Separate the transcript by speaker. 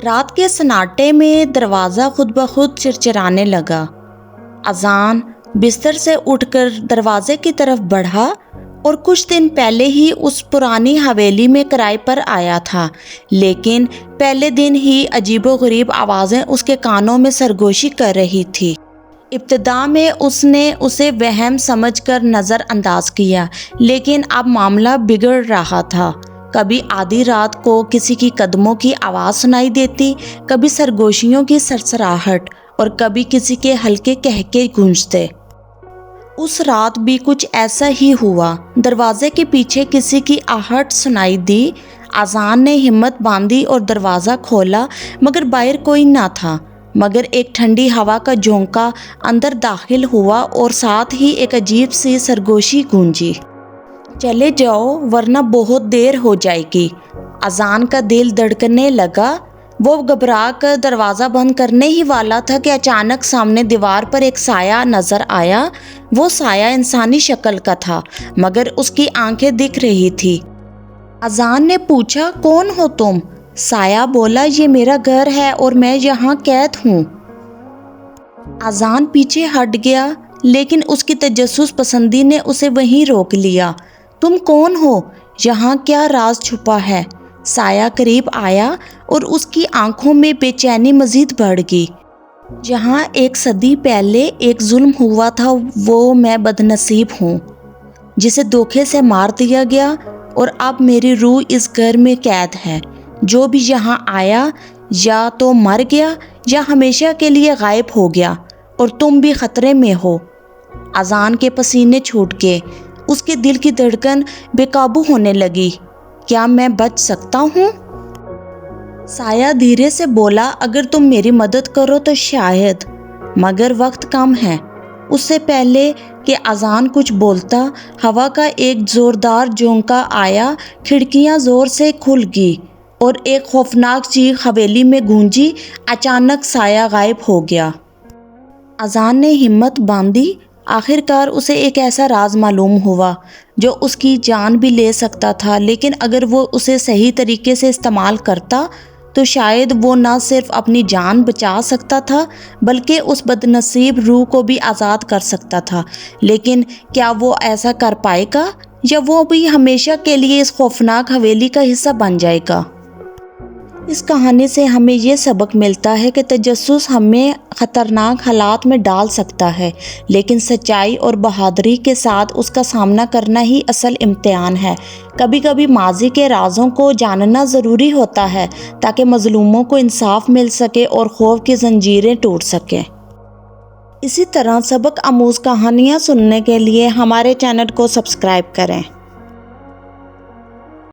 Speaker 1: رات کے سناٹے میں دروازہ خود بخود چرچرانے لگا۔ اذان بستر سے اٹھ کر دروازے کی طرف بڑھا اور کچھ دن پہلے ہی اس پرانی حویلی میں کرائے پر آیا تھا، لیکن پہلے دن ہی عجیب و غریب آوازیں اس کے کانوں میں سرگوشی کر رہی تھی۔ ابتدا میں اس نے اسے وہم سمجھ کر نظر انداز کیا، لیکن اب معاملہ بگڑ رہا تھا۔ کبھی آدھی رات کو کسی کی قدموں کی آواز سنائی دیتی، کبھی سرگوشیوں کی سرسراہٹ اور کبھی کسی کے ہلکے قہقہے گونجتے۔ اس رات بھی کچھ ایسا ہی ہوا۔ دروازے کے پیچھے کسی کی آہٹ سنائی دی۔ اذان نے ہمت باندھی اور دروازہ کھولا، مگر باہر کوئی نہ تھا، مگر ایک ٹھنڈی ہوا کا جھونکا اندر داخل ہوا اور ساتھ ہی ایک عجیب سی سرگوشی گونجی۔ چلے جاؤ ورنہ بہت دیر ہو جائے گی۔ اذان کا دل دھڑکنے لگا۔ وہ گھبرا کر دروازہ بند کرنے ہی والا تھا کہ اچانک سامنے دیوار پر ایک سایہ نظر آیا۔ وہ سایہ انسانی شکل کا تھا، مگر اس کی آنکھیں دکھ رہی تھی۔ اذان نے پوچھا، کون ہو تم؟ سایہ بولا، یہ میرا گھر ہے اور میں یہاں قید ہوں۔ اذان پیچھے ہٹ گیا، لیکن اس کی تجسس پسندی نے اسے وہیں روک لیا۔ تم کون ہو؟ یہاں کیا راز چھپا ہے؟ سایہ قریب آیا اور اس کی آنکھوں میں بے چینی مزید بڑھ گئی۔ جہاں ایک صدی پہلے ایک ظلم ہوا تھا، وہ میں بدنصیب ہوں، جسے دھوکے سے مار دیا گیا، اور اب میری روح اس گھر میں قید ہے۔ جو بھی یہاں آیا یا تو مر گیا یا ہمیشہ کے لیے غائب ہو گیا، اور تم بھی خطرے میں ہو۔ اذان کے پسینے چھوٹ گئے، اس کے دل کی دھڑکن بے قابو ہونے لگی۔ کیا میں بچ سکتا ہوں؟ سایہ دھیرے سے بولا، اگر تم میری مدد کرو تو شاید، مگر وقت کم ہے۔ اس سے پہلے کہ اذان کچھ بولتا، ہوا کا ایک زوردار جھونکا آیا، کھڑکیاں زور سے کھل گئی اور ایک خوفناک چیخ حویلی میں گونجی۔ اچانک سایہ غائب ہو گیا۔ اذان نے ہمت باندھی۔ آخر کار اسے ایک ایسا راز معلوم ہوا جو اس کی جان بھی لے سکتا تھا، لیکن اگر وہ اسے صحیح طریقے سے استعمال کرتا تو شاید وہ نہ صرف اپنی جان بچا سکتا تھا بلکہ اس بدنصیب روح کو بھی آزاد کر سکتا تھا۔ لیکن کیا وہ ایسا کر پائے گا، یا وہ بھی ہمیشہ کے لیے اس خوفناک حویلی کا حصہ بن جائے گا؟ اس کہانی سے ہمیں یہ سبق ملتا ہے کہ تجسس ہمیں خطرناک حالات میں ڈال سکتا ہے، لیکن سچائی اور بہادری کے ساتھ اس کا سامنا کرنا ہی اصل امتحان ہے۔ کبھی کبھی ماضی کے رازوں کو جاننا ضروری ہوتا ہے تاکہ مظلوموں کو انصاف مل سکے اور خوف کی زنجیریں ٹوٹ سکیں۔ اسی طرح سبق آموز کہانیاں سننے کے لیے ہمارے چینل کو سبسکرائب کریں۔